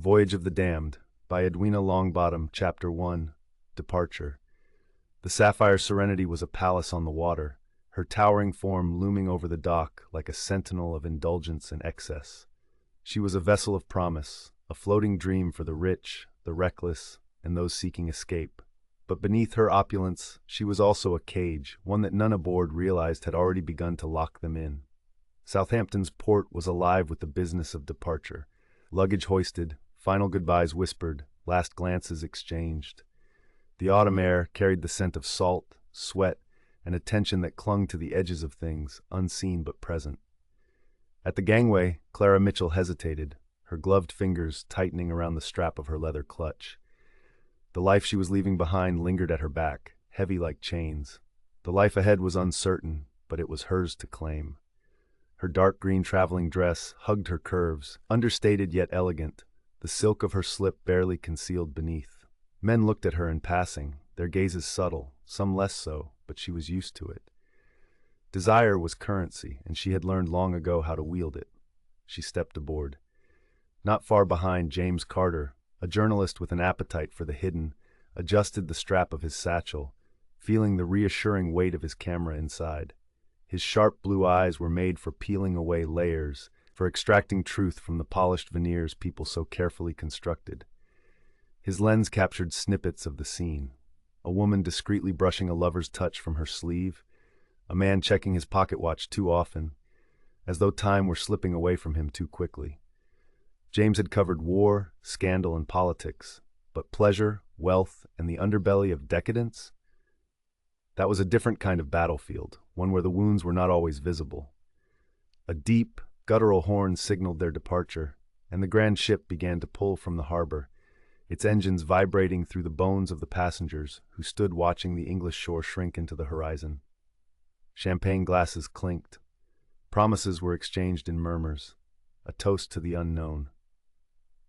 Voyage of the Damned by Edwina Longbottom, Chapter 1, Departure. The Sapphire Serenity was a palace on the water, her towering form looming over the dock like a sentinel of indulgence and excess. She was a vessel of promise, a floating dream for the rich, the reckless, and those seeking escape. But beneath her opulence, she was also a cage, one that none aboard realized had already begun to lock them in. Southampton's port was alive with the business of departure. Luggage hoisted, final goodbyes whispered, last glances exchanged. The autumn air carried the scent of salt, sweat, and a tension that clung to the edges of things, unseen but present. At the gangway, Clara Mitchell hesitated, her gloved fingers tightening around the strap of her leather clutch. The life she was leaving behind lingered at her back, heavy like chains. The life ahead was uncertain, but it was hers to claim. Her dark green traveling dress hugged her curves, understated yet elegant, the silk of her slip barely concealed beneath. Men looked at her in passing, their gazes subtle, some less so, but she was used to it. Desire was currency, and she had learned long ago how to wield it. She stepped aboard. Not far behind, James Carter, a journalist with an appetite for the hidden, adjusted the strap of his satchel, feeling the reassuring weight of his camera inside. His sharp blue eyes were made for peeling away layers, for extracting truth from the polished veneers people so carefully constructed. His lens captured snippets of the scene. A woman discreetly brushing a lover's touch from her sleeve, a man checking his pocket watch too often, as though time were slipping away from him too quickly. James had covered war, scandal, and politics, but pleasure, wealth, and the underbelly of decadence? That was a different kind of battlefield, one where the wounds were not always visible. A deep, guttural horn signaled their departure, and the grand ship began to pull from the harbor, its engines vibrating through the bones of the passengers who stood watching the English shore shrink into the horizon. Champagne glasses clinked. Promises were exchanged in murmurs, a toast to the unknown.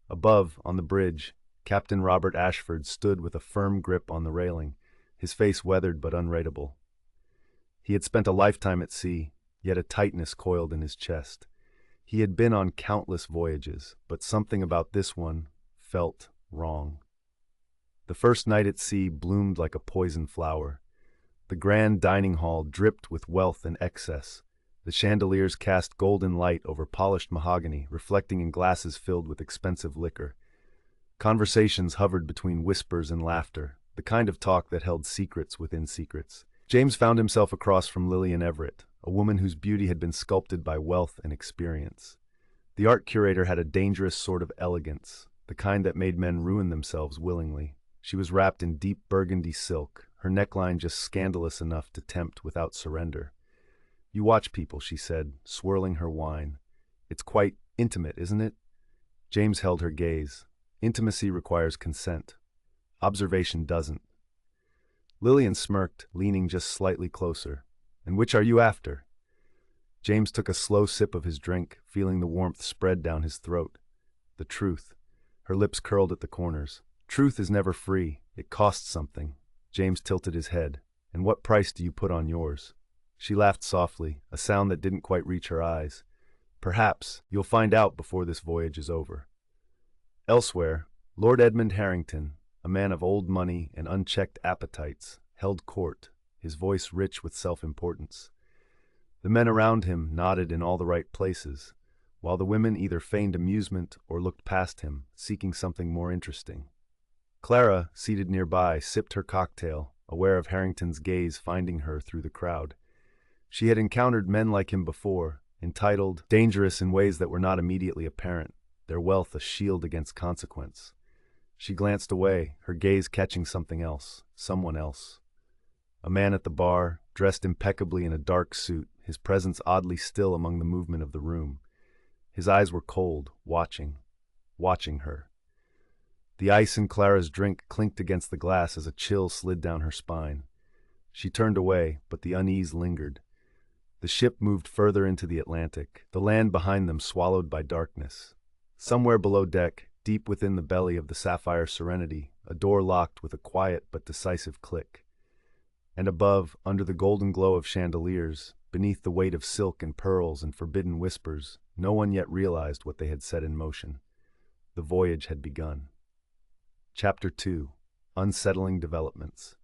Above, on the bridge, Captain Robert Ashford stood with a firm grip on the railing, his face weathered but unreadable. He had spent a lifetime at sea, yet a tightness coiled in his chest. He had been on countless voyages, but something about this one felt wrong. The first night at sea bloomed like a poison flower. The grand dining hall dripped with wealth and excess. The chandeliers cast golden light over polished mahogany, reflecting in glasses filled with expensive liquor. Conversations hovered between whispers and laughter, the kind of talk that held secrets within secrets. James found himself across from Lillian Everett, a woman whose beauty had been sculpted by wealth and experience. The art curator had a dangerous sort of elegance, the kind that made men ruin themselves willingly. She was wrapped in deep burgundy silk, her neckline just scandalous enough to tempt without surrender. "You watch people," she said, swirling her wine. "It's quite intimate, isn't it?" James held her gaze. Intimacy requires consent. Observation doesn't. Lillian smirked, leaning just slightly closer. "And which are you after?" James took a slow sip of his drink, feeling the warmth spread down his throat. The truth. Her lips curled at the corners. Truth is never free. It costs something. James tilted his head. "And what price do you put on yours?" She laughed softly, a sound that didn't quite reach her eyes. "Perhaps you'll find out before this voyage is over." Elsewhere, Lord Edmund Harrington, a man of old money and unchecked appetites, held court, his voice rich with self-importance. The men around him nodded in all the right places, while the women either feigned amusement or looked past him, seeking something more interesting. Clara, seated nearby, sipped her cocktail, aware of Harrington's gaze finding her through the crowd. She had encountered men like him before, entitled, dangerous in ways that were not immediately apparent, their wealth a shield against consequence. She glanced away, her gaze catching something else, someone else. A man at the bar, dressed impeccably in a dark suit, his presence oddly still among the movement of the room. His eyes were cold, watching her. The ice in Clara's drink clinked against the glass as a chill slid down her spine. She turned away, but the unease lingered. The ship moved further into the Atlantic, the land behind them swallowed by darkness. Somewhere below deck, deep within the belly of the Sapphire Serenity, a door locked with a quiet but decisive click. And above, under the golden glow of chandeliers, beneath the weight of silk and pearls and forbidden whispers, no one yet realized what they had set in motion. The voyage had begun. Chapter 2. Unsettling Developments.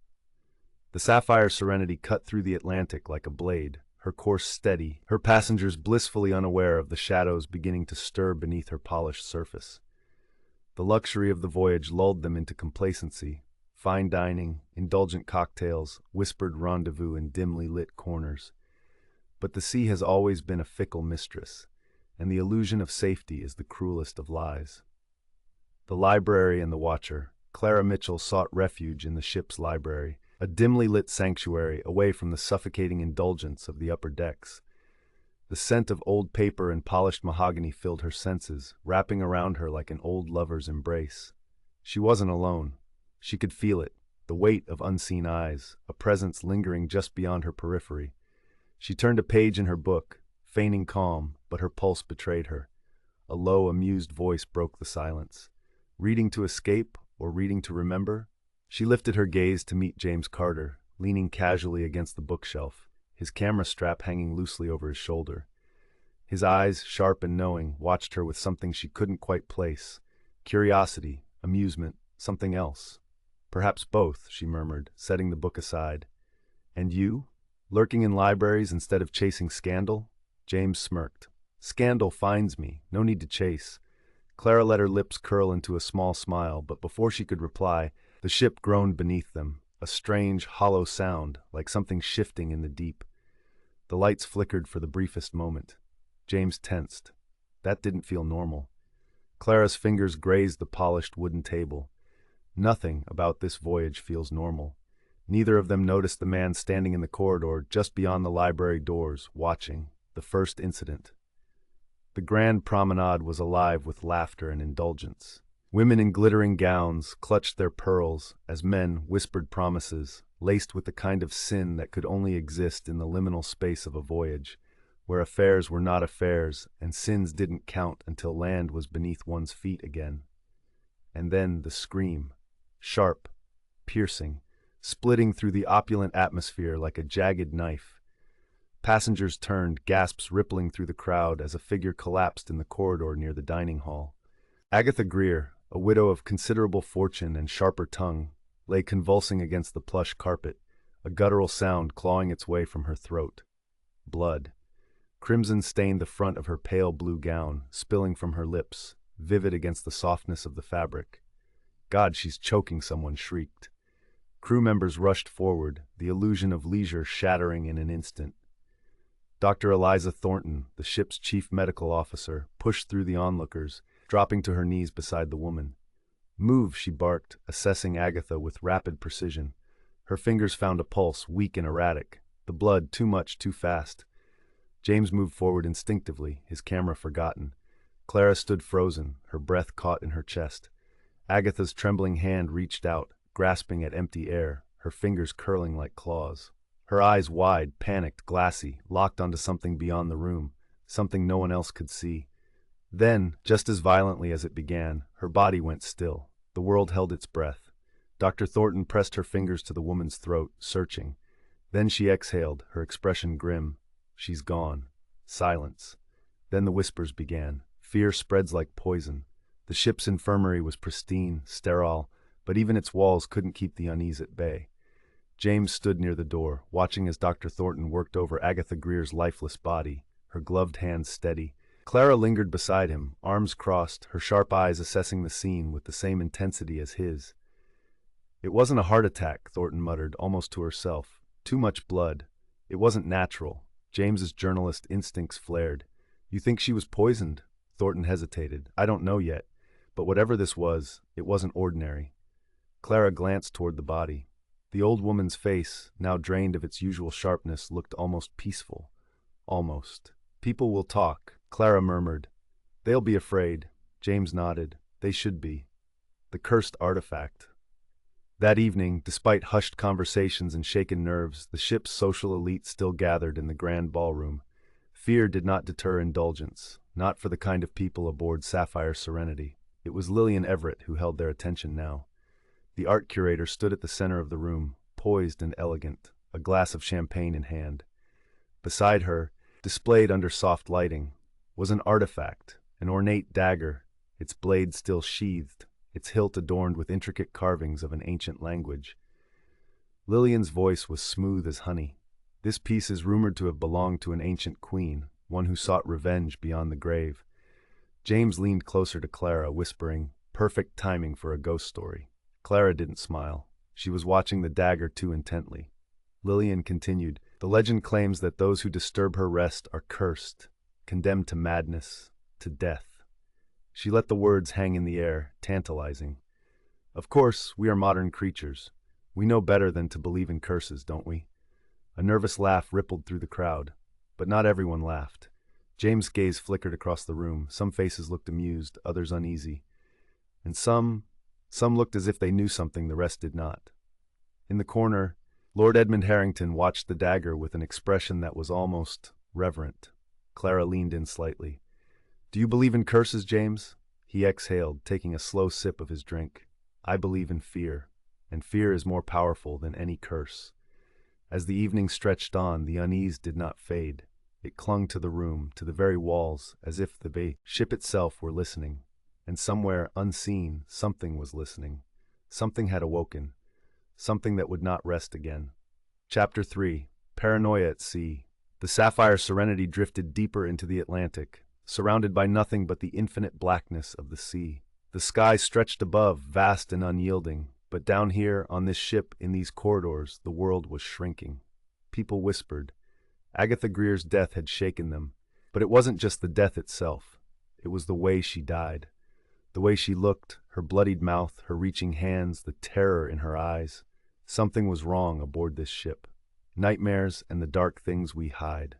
The Sapphire Serenity cut through the Atlantic like a blade, her course steady, her passengers blissfully unaware of the shadows beginning to stir beneath her polished surface. The luxury of the voyage lulled them into complacency. Fine dining, indulgent cocktails, whispered rendezvous in dimly lit corners. But the sea has always been a fickle mistress, and the illusion of safety is the cruelest of lies. The library and the watcher. Clara Mitchell sought refuge in the ship's library, a dimly lit sanctuary away from the suffocating indulgence of the upper decks. The scent of old paper and polished mahogany filled her senses, wrapping around her like an old lover's embrace. She wasn't alone. She could feel it, the weight of unseen eyes, a presence lingering just beyond her periphery. She turned a page in her book, feigning calm, but her pulse betrayed her. A low, amused voice broke the silence. Reading to escape, or reading to remember? She lifted her gaze to meet James Carter, leaning casually against the bookshelf, his camera strap hanging loosely over his shoulder. His eyes, sharp and knowing, watched her with something she couldn't quite place. Curiosity, amusement, something else. Perhaps both, she murmured, setting the book aside. And you? Lurking in libraries instead of chasing scandal? James smirked. Scandal finds me, no need to chase. Clara let her lips curl into a small smile, but before she could reply, the ship groaned beneath them, a strange, hollow sound, like something shifting in the deep. The lights flickered for the briefest moment. James tensed. That didn't feel normal. Clara's fingers grazed the polished wooden table. Nothing about this voyage feels normal. Neither of them noticed the man standing in the corridor just beyond the library doors, watching the first incident. The grand promenade was alive with laughter and indulgence. Women in glittering gowns clutched their pearls as men whispered promises, laced with the kind of sin that could only exist in the liminal space of a voyage, where affairs were not affairs and sins didn't count until land was beneath one's feet again. And then the scream, sharp, piercing, splitting through the opulent atmosphere like a jagged knife. Passengers turned, gasps rippling through the crowd as a figure collapsed in the corridor near the dining hall. Agatha Greer, a widow of considerable fortune and sharper tongue, lay convulsing against the plush carpet, a guttural sound clawing its way from her throat. Blood. Crimson stained the front of her pale blue gown, spilling from her lips, vivid against the softness of the fabric. God, she's choking, someone shrieked. Crew members rushed forward, the illusion of leisure shattering in an instant. Dr. Eliza Thornton, the ship's chief medical officer, pushed through the onlookers, dropping to her knees beside the woman. Move, she barked, assessing Agatha with rapid precision. Her fingers found a pulse, weak and erratic, the blood too much, too fast. James moved forward instinctively, his camera forgotten. Clara stood frozen, her breath caught in her chest. Agatha's trembling hand reached out, grasping at empty air, her fingers curling like claws. Her eyes wide, panicked, glassy, locked onto something beyond the room, something no one else could see. Then, just as violently as it began, her body went still. The world held its breath. Dr. Thornton pressed her fingers to the woman's throat, searching. Then she exhaled, her expression grim. She's gone. Silence. Then the whispers began. Fear spreads like poison. The ship's infirmary was pristine, sterile, but even its walls couldn't keep the unease at bay. James stood near the door, watching as Dr. Thornton worked over Agatha Greer's lifeless body, her gloved hands steady. Clara lingered beside him, arms crossed, her sharp eyes assessing the scene with the same intensity as his. It wasn't a heart attack, Thornton muttered, almost to herself. Too much blood. It wasn't natural. James's journalist instincts flared. You think she was poisoned? Thornton hesitated. I don't know yet. But whatever this was, it wasn't ordinary. Clara glanced toward the body. The old woman's face, now drained of its usual sharpness, looked almost peaceful. Almost. People will talk, Clara murmured. They'll be afraid. James nodded. They should be. The cursed artifact. That evening, despite hushed conversations and shaken nerves, the ship's social elite still gathered in the grand ballroom. Fear did not deter indulgence, not for the kind of people aboard Sapphire Serenity. It was Lillian Everett who held their attention now. The art curator stood at the center of the room, poised and elegant, a glass of champagne in hand. Beside her, displayed under soft lighting, was an artifact, an ornate dagger, its blade still sheathed, its hilt adorned with intricate carvings of an ancient language. Lillian's voice was smooth as honey. This piece is rumored to have belonged to an ancient queen, one who sought revenge beyond the grave. James leaned closer to Clara, whispering, "Perfect timing for a ghost story." Clara didn't smile. She was watching the dagger too intently. Lillian continued, "The legend claims that those who disturb her rest are cursed, condemned to madness, to death." She let the words hang in the air, tantalizing. "Of course, we are modern creatures. We know better than to believe in curses, don't we?" A nervous laugh rippled through the crowd, but not everyone laughed. James' gaze flickered across the room. Some faces looked amused, others uneasy. And some looked as if they knew something the rest did not. In the corner, Lord Edmund Harrington watched the dagger with an expression that was almost reverent. Clara leaned in slightly. "Do you believe in curses, James?" He exhaled, taking a slow sip of his drink. "I believe in fear, and fear is more powerful than any curse." As the evening stretched on, the unease did not fade. It clung to the room, to the very walls, as if the ship itself were listening. And somewhere, unseen, something was listening. Something had awoken. Something that would not rest again. Chapter 3. Paranoia at Sea. The Sapphire Serenity drifted deeper into the Atlantic, surrounded by nothing but the infinite blackness of the sea. The sky stretched above, vast and unyielding, but down here, on this ship, in these corridors, the world was shrinking. People whispered. Agatha Greer's death had shaken them, but it wasn't just the death itself. It was the way she died. The way she looked, her bloodied mouth, her reaching hands, the terror in her eyes. Something was wrong aboard this ship. Nightmares and the dark things we hide.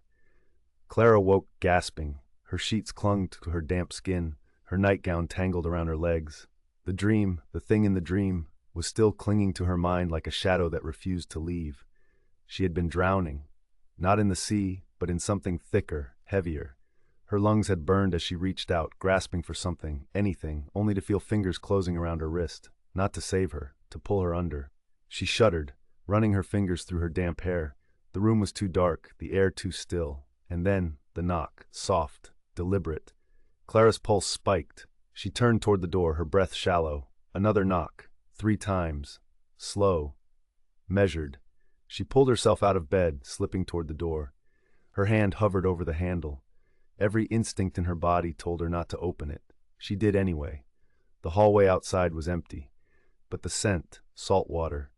Clara woke gasping. Her sheets clung to her damp skin, her nightgown tangled around her legs. The dream, the thing in the dream, was still clinging to her mind like a shadow that refused to leave. She had been drowning. Not in the sea, but in something thicker, heavier. Her lungs had burned as she reached out, grasping for something, anything, only to feel fingers closing around her wrist, not to save her, to pull her under. She shuddered, running her fingers through her damp hair. The room was too dark, the air too still. And then, the knock, soft, deliberate. Clara's pulse spiked. She turned toward the door, her breath shallow. Another knock, 3 times. Slow. Measured. She pulled herself out of bed, slipping toward the door. Her hand hovered over the handle. Every instinct in her body told her not to open it. She did anyway. The hallway outside was empty. But the scent, salt water,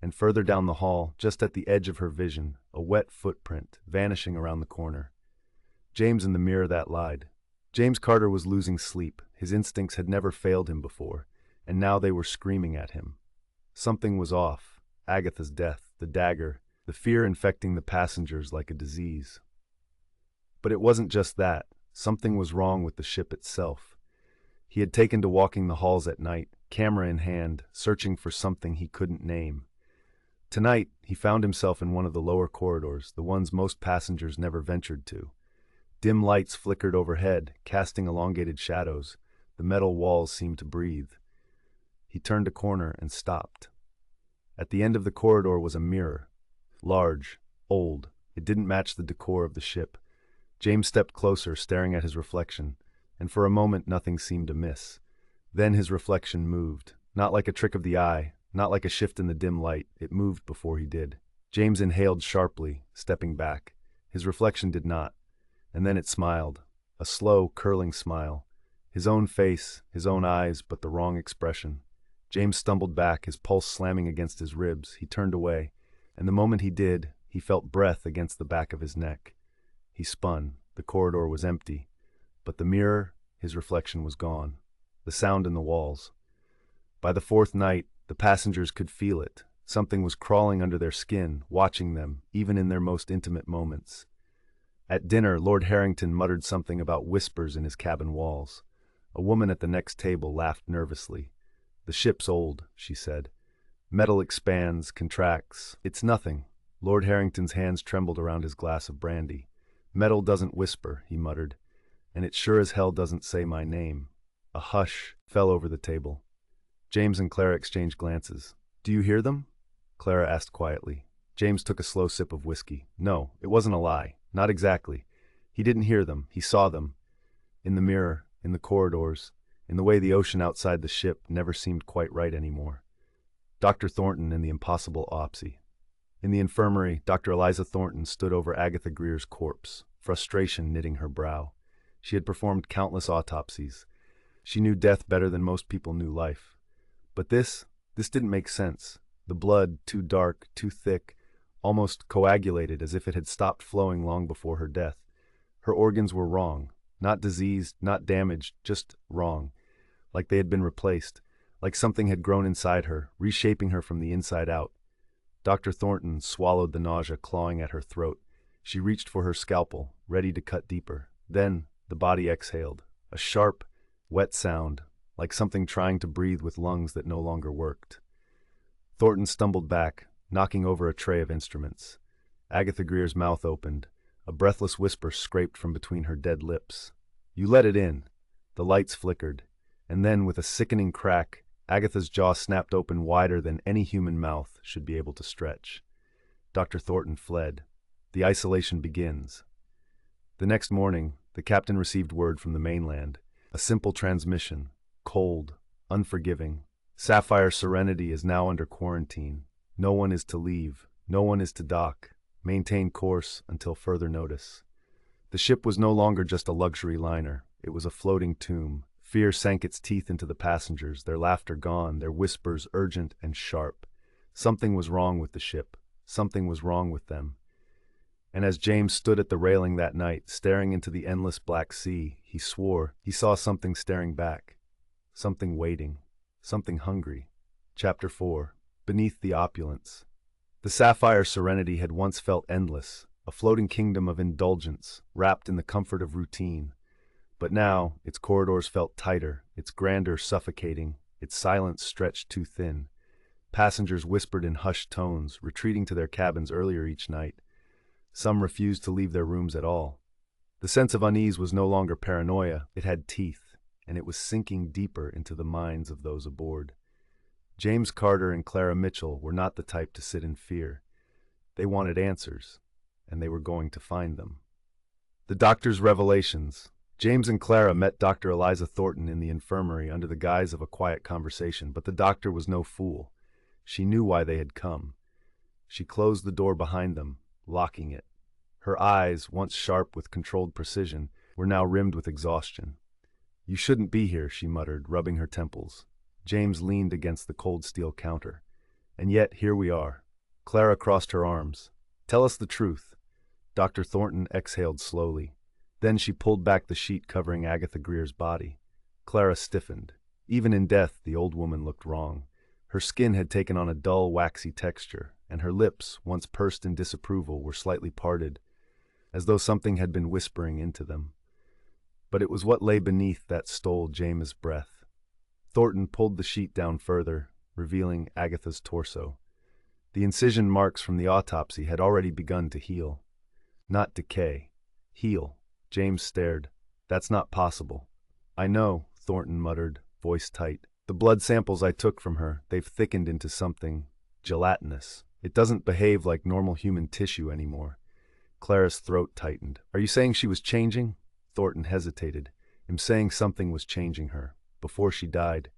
and further down the hall, just at the edge of her vision, a wet footprint, vanishing around the corner. James in the mirror that lied. James Carter was losing sleep. His instincts had never failed him before, and now they were screaming at him. Something was off. Agatha's death, the dagger, the fear infecting the passengers like a disease. But it wasn't just that. Something was wrong with the ship itself. He had taken to walking the halls at night, camera in hand, searching for something he couldn't name. Tonight, he found himself in one of the lower corridors, the ones most passengers never ventured to. Dim lights flickered overhead, casting elongated shadows. The metal walls seemed to breathe. He turned a corner and stopped. At the end of the corridor was a mirror. Large, old. It didn't match the decor of the ship. James stepped closer, staring at his reflection, and for a moment nothing seemed amiss. Then his reflection moved. Not like a trick of the eye, not like a shift in the dim light. It moved before he did. James inhaled sharply, stepping back. His reflection did not. And then it smiled. A slow, curling smile. His own face, his own eyes, but the wrong expression. James stumbled back, his pulse slamming against his ribs. He turned away, and the moment he did, he felt breath against the back of his neck. He spun. The corridor was empty. But the mirror, his reflection was gone. The sound in the walls. By the 4th night, the passengers could feel it. Something was crawling under their skin, watching them, even in their most intimate moments. At dinner, Lord Harrington muttered something about whispers in his cabin walls. A woman at the next table laughed nervously. "The ship's old," she said. "Metal expands, contracts. It's nothing." Lord Harrington's hands trembled around his glass of brandy. "Metal doesn't whisper," he muttered, "and it sure as hell doesn't say my name." A hush fell over the table. James and Clara exchanged glances. "Do you hear them?" Clara asked quietly. James took a slow sip of whiskey. No, it wasn't a lie. Not exactly. He didn't hear them. He saw them. In the mirror, in the corridors, in the way the ocean outside the ship never seemed quite right anymore. Dr. Thornton and the impossible autopsy. In the infirmary, Dr. Eliza Thornton stood over Agatha Greer's corpse, frustration knitting her brow. She had performed countless autopsies. She knew death better than most people knew life. But this didn't make sense. The blood, too dark, too thick, almost coagulated as if it had stopped flowing long before her death. Her organs were wrong, not diseased, not damaged, just wrong, like they had been replaced, like something had grown inside her, reshaping her from the inside out. Dr. Thornton swallowed the nausea clawing at her throat. She reached for her scalpel, ready to cut deeper. Then the body exhaled, a sharp, wet sound, like something trying to breathe with lungs that no longer worked. Thornton stumbled back, knocking over a tray of instruments. Agatha Greer's mouth opened. A breathless whisper scraped from between her dead lips. "You let it in." The lights flickered, and then, with a sickening crack, Agatha's jaw snapped open wider than any human mouth should be able to stretch. Dr. Thornton fled. The isolation begins. The next morning, the captain received word from the mainland. A simple transmission, cold, unforgiving. Sapphire Serenity is now under quarantine. No one is to leave. No one is to dock. Maintain course until further notice. The ship was no longer just a luxury liner. It was a floating tomb. Fear sank its teeth into the passengers, their laughter gone, their whispers urgent and sharp. Something was wrong with the ship. Something was wrong with them. And as James stood at the railing that night, staring into the endless black sea, he swore he saw something staring back. Something waiting. Something hungry. Chapter 4. Beneath the Opulence. The Sapphire Serenity had once felt endless, a floating kingdom of indulgence, wrapped in the comfort of routine. But now, its corridors felt tighter, its grandeur suffocating, its silence stretched too thin. Passengers whispered in hushed tones, retreating to their cabins earlier each night. Some refused to leave their rooms at all. The sense of unease was no longer paranoia, it had teeth, and it was sinking deeper into the minds of those aboard. James Carter and Clara Mitchell were not the type to sit in fear. They wanted answers, and they were going to find them. The doctor's revelations. James and Clara met Dr. Eliza Thornton in the infirmary under the guise of a quiet conversation, but the doctor was no fool. She knew why they had come. She closed the door behind them, locking it. Her eyes, once sharp with controlled precision, were now rimmed with exhaustion. "You shouldn't be here," she muttered, rubbing her temples. James leaned against the cold steel counter. "And yet, here we are." Clara crossed her arms. "Tell us the truth." Dr. Thornton exhaled slowly. Then she pulled back the sheet covering Agatha Greer's body. Clara stiffened. Even in death, the old woman looked wrong. Her skin had taken on a dull, waxy texture, and her lips, once pursed in disapproval, were slightly parted, as though something had been whispering into them. But it was what lay beneath that stole James's breath. Thornton pulled the sheet down further, revealing Agatha's torso. The incision marks from the autopsy had already begun to heal. Not decay. Heal. James stared. "That's not possible." "I know," Thornton muttered, voice tight. "The blood samples I took from her, they've thickened into something gelatinous. It doesn't behave like normal human tissue anymore." Clara's throat tightened. "Are you saying she was changing?" Thornton hesitated. "I'm saying something was changing her. Before she died."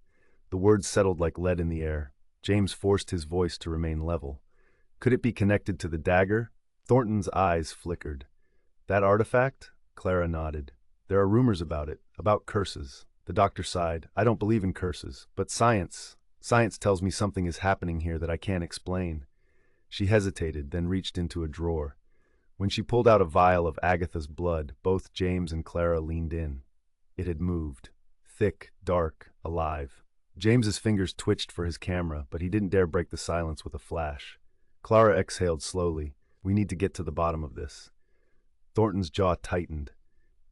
The words settled like lead in the air. James forced his voice to remain level. "Could it be connected to the dagger?" Thornton's eyes flickered. "That artifact?" Clara nodded. "There are rumors about it, about curses." The doctor sighed. "I don't believe in curses, but science tells me something is happening here that I can't explain." She hesitated, then reached into a drawer. When she pulled out a vial of Agatha's blood, both James and Clara leaned in. It had moved. Thick, dark, alive. James's fingers twitched for his camera, but he didn't dare break the silence with a flash. Clara exhaled slowly. "We need to get to the bottom of this." Thornton's jaw tightened.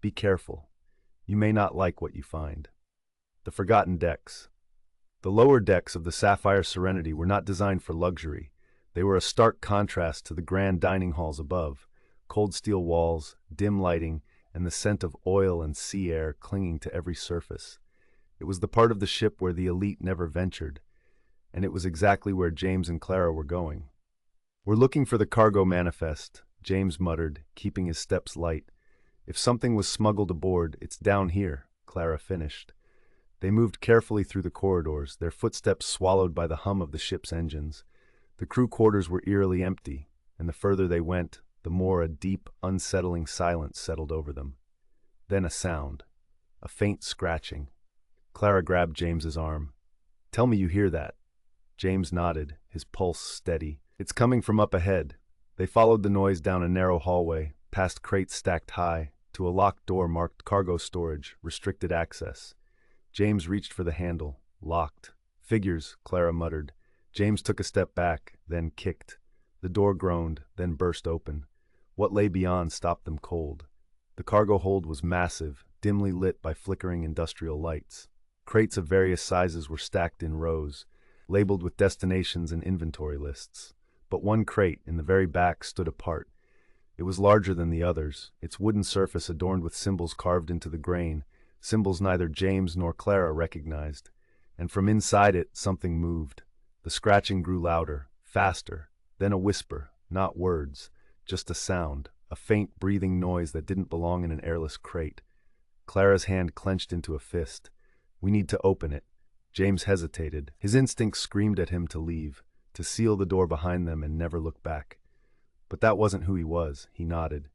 "Be careful. You may not like what you find." The forgotten decks. The lower decks of the Sapphire Serenity were not designed for luxury. They were a stark contrast to the grand dining halls above. Cold steel walls, dim lighting, and the scent of oil and sea air clinging to every surface. It was the part of the ship where the elite never ventured, and it was exactly where James and Clara were going. "We're looking for the cargo manifest," James muttered, keeping his steps light. "If something was smuggled aboard, it's down here," Clara finished. They moved carefully through the corridors, their footsteps swallowed by the hum of the ship's engines. The crew quarters were eerily empty, and the further they went, the more a deep, unsettling silence settled over them. Then a sound, a faint scratching. Clara grabbed James's arm. "Tell me you hear that." James nodded, his pulse steady. "It's coming from up ahead." They followed the noise down a narrow hallway, past crates stacked high, to a locked door marked cargo storage, restricted access. James reached for the handle. Locked. "Figures," Clara muttered. James took a step back, then kicked. The door groaned, then burst open. What lay beyond stopped them cold. The cargo hold was massive, dimly lit by flickering industrial lights. Crates of various sizes were stacked in rows, labeled with destinations and inventory lists. But one crate, in the very back, stood apart. It was larger than the others, its wooden surface adorned with symbols carved into the grain, symbols neither James nor Clara recognized. And from inside it, something moved. The scratching grew louder, faster, then a whisper, not words, just a sound, a faint breathing noise that didn't belong in an airless crate. Clara's hand clenched into a fist. "We need to open it." James hesitated. His instincts screamed at him to leave, to seal the door behind them and never look back. But that wasn't who he was. He nodded.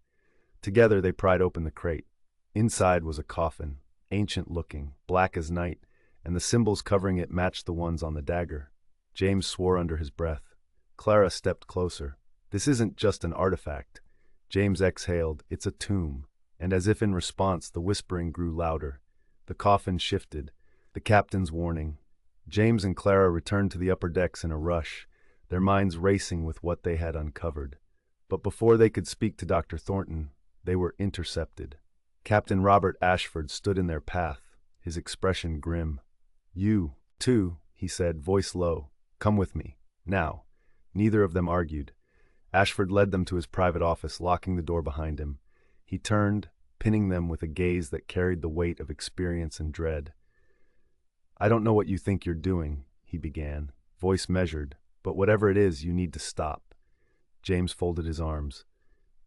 Together they pried open the crate. Inside was a coffin, ancient-looking, black as night, and the symbols covering it matched the ones on the dagger. James swore under his breath. Clara stepped closer. "This isn't just an artifact." James exhaled. "It's a tomb." And as if in response, the whispering grew louder. The coffin shifted. The captain's warning. James and Clara returned to the upper decks in a rush, their minds racing with what they had uncovered. But before they could speak to Dr. Thornton, they were intercepted. Captain Robert Ashford stood in their path, his expression grim. "You, too," he said, voice low. "Come with me. Now." Neither of them argued. Ashford led them to his private office, locking the door behind him. He turned, pinning them with a gaze that carried the weight of experience and dread. "I don't know what you think you're doing," he began, voice measured, "but whatever it is, you need to stop." James folded his arms.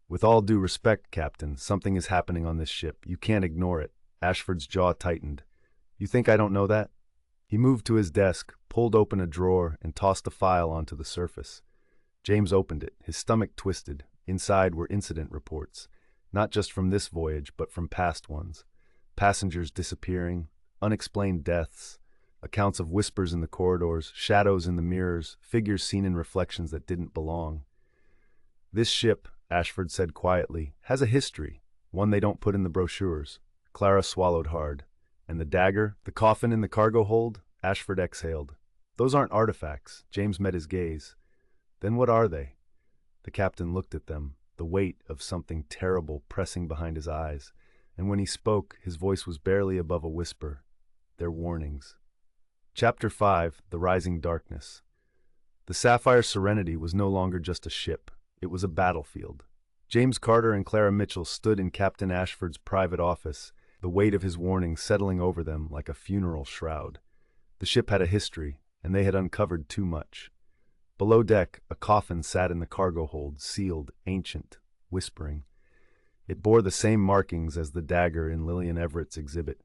"With all due respect, Captain, something is happening on this ship. You can't ignore it." Ashford's jaw tightened. "You think I don't know that?" He moved to his desk, pulled open a drawer, and tossed a file onto the surface. James opened it, his stomach twisted. Inside were incident reports, not just from this voyage, but from past ones. Passengers disappearing, unexplained deaths, accounts of whispers in the corridors, shadows in the mirrors, figures seen in reflections that didn't belong. "This ship," Ashford said quietly, "has a history, one they don't put in the brochures." Clara swallowed hard. "And the dagger, the coffin in the cargo hold?" Ashford exhaled. "Those aren't artifacts." James met his gaze. "Then what are they?" The captain looked at them, the weight of something terrible pressing behind his eyes, and when he spoke, his voice was barely above a whisper. "They're warnings." Chapter 5: The Rising Darkness. The Sapphire Serenity was no longer just a ship. It was a battlefield. James Carter and Clara Mitchell stood in Captain Ashford's private office, the weight of his warning settling over them like a funeral shroud. The ship had a history, and they had uncovered too much. Below deck, a coffin sat in the cargo hold, sealed, ancient, whispering. It bore the same markings as the dagger in Lillian Everett's exhibit,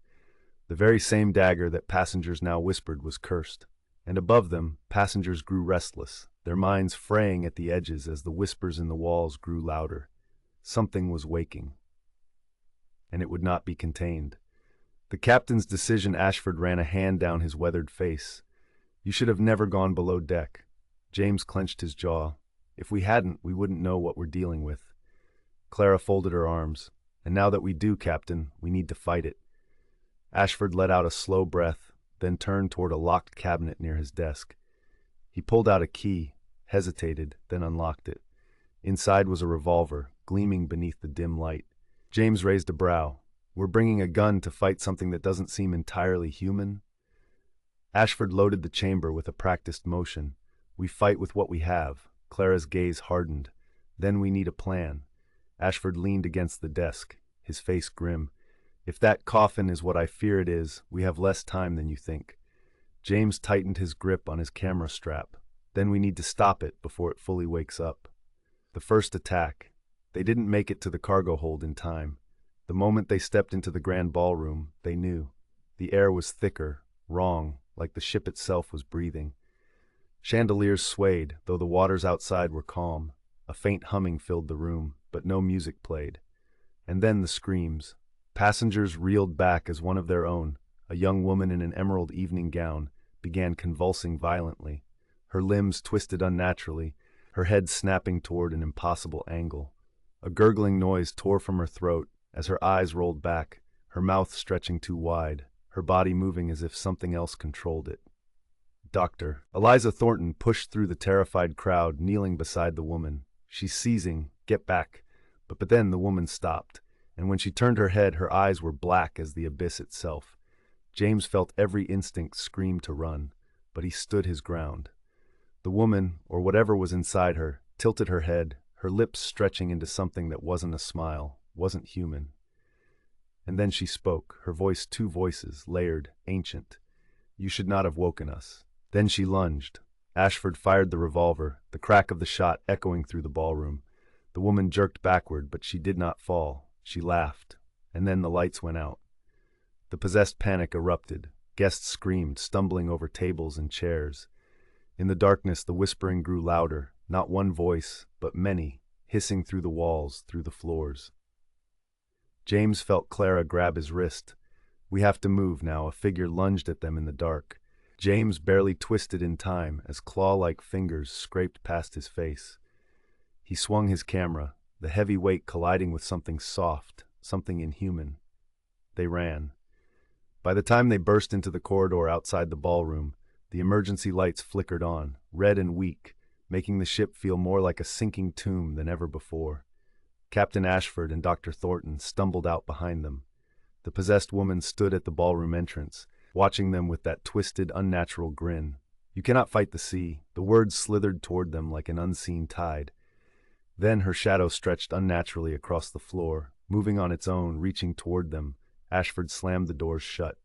the very same dagger that passengers now whispered was cursed. And above them, passengers grew restless, their minds fraying at the edges as the whispers in the walls grew louder. Something was waking, and it would not be contained. The captain's decision. Ashford ran a hand down his weathered face. "You should have never gone below deck." James clenched his jaw. "If we hadn't, we wouldn't know what we're dealing with." Clara folded her arms. "And now that we do, Captain, we need to fight it." Ashford let out a slow breath, then turned toward a locked cabinet near his desk. He pulled out a key, hesitated, then unlocked it. Inside was a revolver, gleaming beneath the dim light. James raised a brow. "We're bringing a gun to fight something that doesn't seem entirely human?" Ashford loaded the chamber with a practiced motion. "We fight with what we have." Clara's gaze hardened. "Then we need a plan." Ashford leaned against the desk, his face grim. "If that coffin is what I fear it is, we have less time than you think." James tightened his grip on his camera strap. "Then we need to stop it before it fully wakes up." The first attack. They didn't make it to the cargo hold in time. The moment they stepped into the grand ballroom, they knew. The air was thicker, wrong, like the ship itself was breathing. Chandeliers swayed, though the waters outside were calm. A faint humming filled the room, but no music played. And then the screams. Passengers reeled back as one of their own, a young woman in an emerald evening gown, began convulsing violently. Her limbs twisted unnaturally, her head snapping toward an impossible angle. A gurgling noise tore from her throat as her eyes rolled back, her mouth stretching too wide, her body moving as if something else controlled it. Doctor. Eliza Thornton pushed through the terrified crowd, kneeling beside the woman. She's seizing. Get back. But then the woman stopped, and when she turned her head, her eyes were black as the abyss itself. James felt every instinct scream to run, but he stood his ground. The woman, or whatever was inside her, tilted her head, her lips stretching into something that wasn't a smile, wasn't human. And then she spoke, her voice two voices, layered, ancient. You should not have woken us. Then she lunged. Ashford fired the revolver, the crack of the shot echoing through the ballroom. The woman jerked backward, but she did not fall. She laughed, and then the lights went out. The possessed panic erupted. Guests screamed, stumbling over tables and chairs. In the darkness, the whispering grew louder, not one voice, but many, hissing through the walls, through the floors. James felt Clara grab his wrist. We have to move now, a figure lunged at them in the dark. James barely twisted in time as claw-like fingers scraped past his face. He swung his camera, the heavy weight colliding with something soft, something inhuman. They ran. By the time they burst into the corridor outside the ballroom, the emergency lights flickered on, red and weak, making the ship feel more like a sinking tomb than ever before. Captain Ashford and Dr. Thornton stumbled out behind them. The possessed woman stood at the ballroom entrance, watching them with that twisted, unnatural grin. You cannot fight the sea. The words slithered toward them like an unseen tide. Then her shadow stretched unnaturally across the floor, moving on its own, reaching toward them. Ashford slammed the doors shut.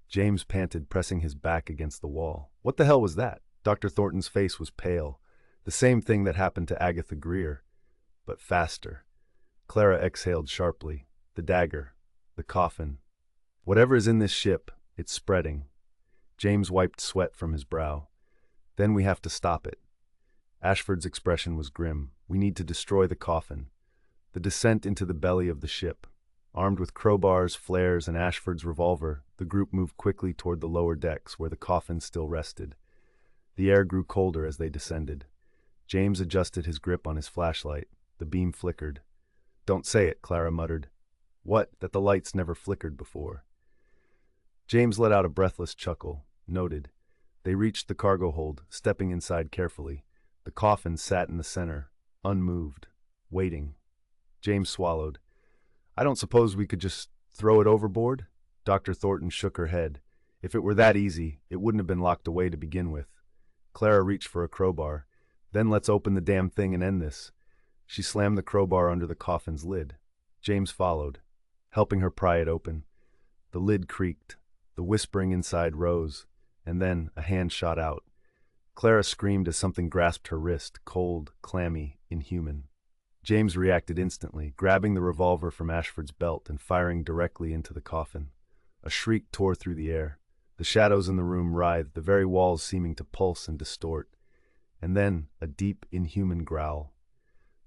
James panted, pressing his back against the wall. What the hell was that? Dr. Thornton's face was pale. The same thing that happened to Agatha Greer, but faster. Clara exhaled sharply. The dagger. The coffin. Whatever is in this ship, it's spreading. James wiped sweat from his brow. Then we have to stop it. Ashford's expression was grim. We need to destroy the coffin. The descent into the belly of the ship. Armed with crowbars, flares, and Ashford's revolver, the group moved quickly toward the lower decks where the coffin still rested. The air grew colder as they descended. James adjusted his grip on his flashlight. The beam flickered. Don't say it, Clara muttered. What? That the lights never flickered before. James let out a breathless chuckle. Noted. They reached the cargo hold, stepping inside carefully. The coffin sat in the center, unmoved, waiting. James swallowed. I don't suppose we could just throw it overboard? Dr. Thornton shook her head. If it were that easy, it wouldn't have been locked away to begin with. Clara reached for a crowbar. Then let's open the damn thing and end this. She slammed the crowbar under the coffin's lid. James followed, helping her pry it open. The lid creaked. The whispering inside rose, and then a hand shot out. Clara screamed as something grasped her wrist, cold, clammy, inhuman. James reacted instantly, grabbing the revolver from Ashford's belt and firing directly into the coffin. A shriek tore through the air. The shadows in the room writhed, the very walls seeming to pulse and distort. And then a deep, inhuman growl.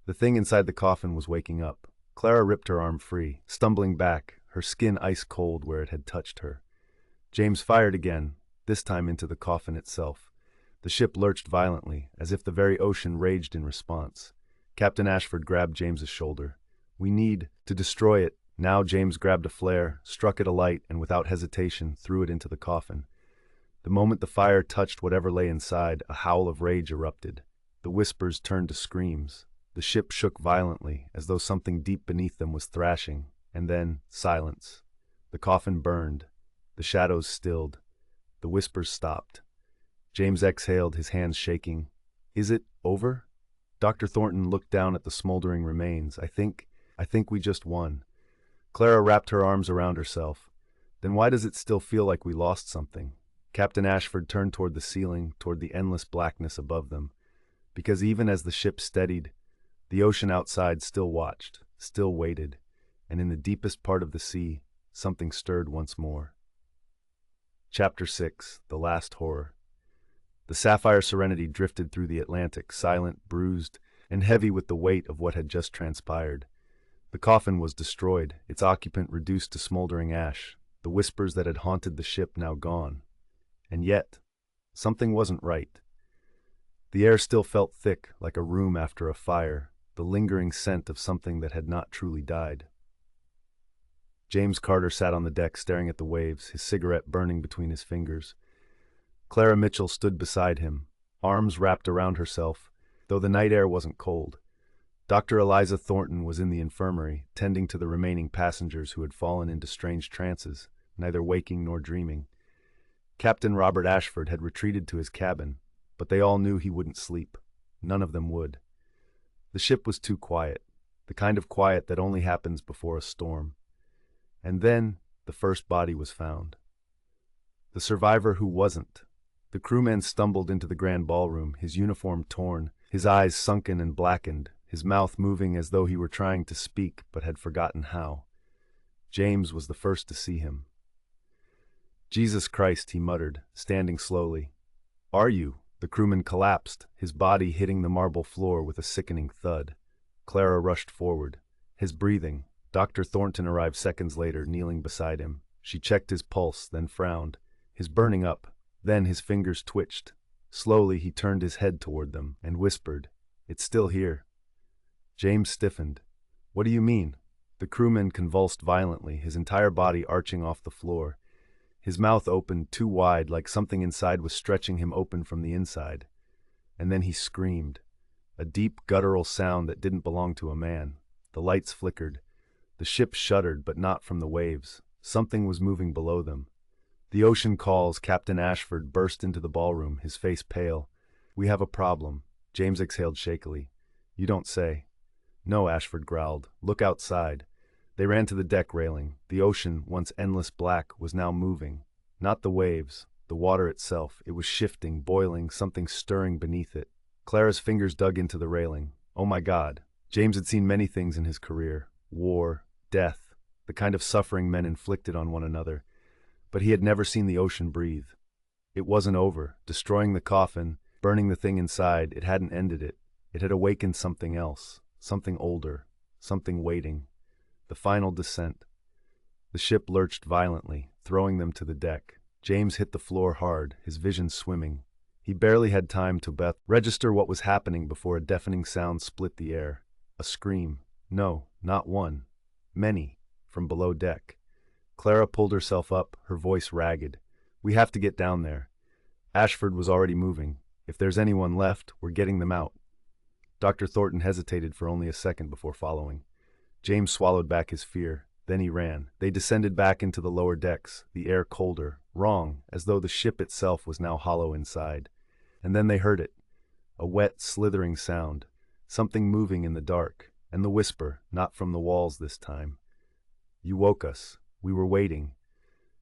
The thing inside the coffin was waking up. Clara ripped her arm free, stumbling back, her skin ice cold where it had touched her. James fired again, this time into the coffin itself. The ship lurched violently, as if the very ocean raged in response. Captain Ashford grabbed James's shoulder. We need to destroy it. Now James grabbed a flare, struck it alight, and without hesitation threw it into the coffin. The moment the fire touched whatever lay inside, a howl of rage erupted. The whispers turned to screams. The ship shook violently, as though something deep beneath them was thrashing, and then silence. The coffin burned. The shadows stilled. The whispers stopped. James exhaled, his hands shaking. Is it over? Dr. Thornton looked down at the smoldering remains. I think we just won. Clara wrapped her arms around herself. Then why does it still feel like we lost something? Captain Ashford turned toward the ceiling, toward the endless blackness above them. Because even as the ship steadied, the ocean outside still watched, still waited, and in the deepest part of the sea, something stirred once more. Chapter 6, The Last Horror. The Sapphire Serenity drifted through the Atlantic, silent, bruised, and heavy with the weight of what had just transpired. The coffin was destroyed, its occupant reduced to smoldering ash, the whispers that had haunted the ship now gone. And yet, something wasn't right. The air still felt thick, like a room after a fire, the lingering scent of something that had not truly died. James Carter sat on the deck staring at the waves, his cigarette burning between his fingers. Clara Mitchell stood beside him, arms wrapped around herself, though the night air wasn't cold. Dr. Eliza Thornton was in the infirmary, tending to the remaining passengers who had fallen into strange trances, neither waking nor dreaming. Captain Robert Ashford had retreated to his cabin, but they all knew he wouldn't sleep. None of them would. The ship was too quiet, the kind of quiet that only happens before a storm. And then the first body was found. The survivor who wasn't. The crewman stumbled into the grand ballroom, his uniform torn, his eyes sunken and blackened, his mouth moving as though he were trying to speak but had forgotten how. James was the first to see him. "Jesus Christ," he muttered, standing slowly. "Are you?" The crewman collapsed, his body hitting the marble floor with a sickening thud. Clara rushed forward. His breathing. Dr. Thornton arrived seconds later, kneeling beside him. She checked his pulse, then frowned. His burning up. Then his fingers twitched. Slowly he turned his head toward them and whispered, "It's still here." James stiffened. "What do you mean?" The crewman convulsed violently, his entire body arching off the floor. His mouth opened too wide, like something inside was stretching him open from the inside. And then he screamed. A deep, guttural sound that didn't belong to a man. The lights flickered. The ship shuddered, but not from the waves. Something was moving below them. The ocean calls. Captain Ashford burst into the ballroom, his face pale. "We have a problem." James exhaled shakily. "You don't say." "No," Ashford growled. "Look outside." They ran to the deck railing. The ocean, once endless black, was now moving. Not the waves, the water itself. It was shifting, boiling, something stirring beneath it. Clara's fingers dug into the railing. Oh my God. James had seen many things in his career. War, death, the kind of suffering men inflicted on one another. But he had never seen the ocean breathe. It wasn't over. Destroying the coffin, burning the thing inside, it hadn't ended it. It had awakened something else, something older, something waiting. The final descent. The ship lurched violently, throwing them to the deck. James hit the floor hard, his vision swimming. He barely had time to register what was happening before a deafening sound split the air. A scream. No, not one. Many, from below deck. Clara pulled herself up, her voice ragged. "We have to get down there." Ashford was already moving. "If there's anyone left, we're getting them out." Dr. Thornton hesitated for only a second before following. James swallowed back his fear. Then he ran. They descended back into the lower decks, the air colder, wrong, as though the ship itself was now hollow inside. And then they heard it. A wet, slithering sound. Something moving in the dark. And the whisper, not from the walls this time. "You woke us. We were waiting."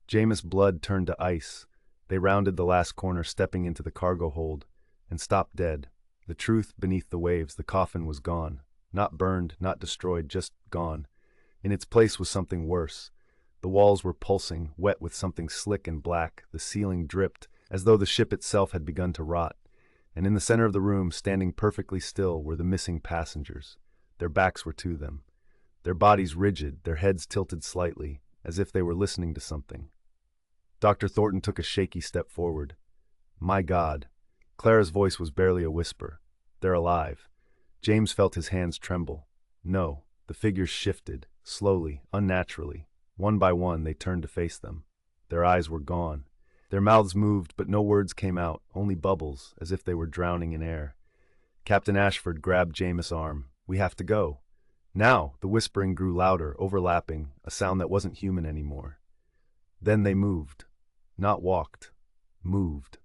James' blood turned to ice. They rounded the last corner, stepping into the cargo hold, and stopped dead. The truth beneath the waves, the coffin was gone. Not burned, not destroyed, just gone. In its place was something worse. The walls were pulsing, wet with something slick and black. The ceiling dripped, as though the ship itself had begun to rot. And in the center of the room, standing perfectly still, were the missing passengers. Their backs were to them. Their bodies rigid, their heads tilted slightly, as if they were listening to something. Dr. Thornton took a shaky step forward. "My God." Clara's voice was barely a whisper. "They're alive." James felt his hands tremble. No, the figures shifted, slowly, unnaturally. One by one, they turned to face them. Their eyes were gone. Their mouths moved, but no words came out, only bubbles, as if they were drowning in air. Captain Ashford grabbed James' arm. "We have to go." Now, the whispering grew louder, overlapping, a sound that wasn't human anymore. Then they moved. Not walked. Moved.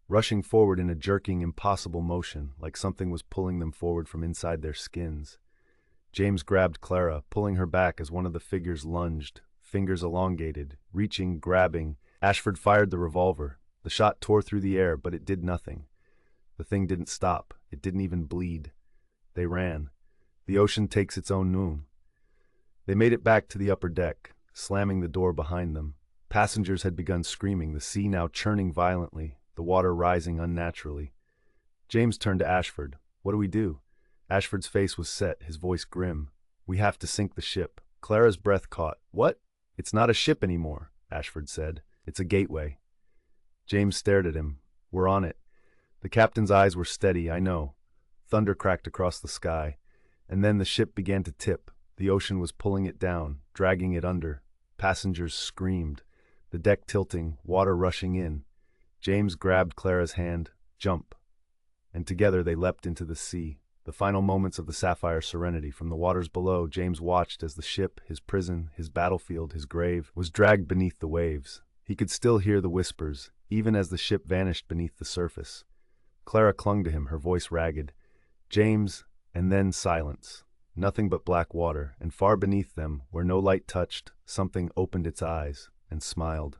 Rushing forward in a jerking, impossible motion, like something was pulling them forward from inside their skins. James grabbed Clara, pulling her back as one of the figures lunged, fingers elongated, reaching, grabbing. Ashford fired the revolver. The shot tore through the air, but it did nothing. The thing didn't stop. It didn't even bleed. They ran. The ocean takes its own noon. They made it back to the upper deck, slamming the door behind them. Passengers had begun screaming, the sea now churning violently, the water rising unnaturally. James turned to Ashford. "What do we do?" Ashford's face was set, his voice grim. "We have to sink the ship." Clara's breath caught. "What?" "It's not a ship anymore," Ashford said. "It's a gateway." James stared at him. "We're on it." The captain's eyes were steady, I know. Thunder cracked across the sky. And then the ship began to tip. The ocean was pulling it down, dragging it under. Passengers screamed. The deck tilting, water rushing in. James grabbed Clara's hand. "Jump." And together they leapt into the sea. The final moments of the Sapphire Serenity. From the waters below, James watched as the ship, his prison, his battlefield, his grave, was dragged beneath the waves. He could still hear the whispers, even as the ship vanished beneath the surface. Clara clung to him, her voice ragged. "James," and then silence. Nothing but black water, and far beneath them, where no light touched, something opened its eyes and smiled.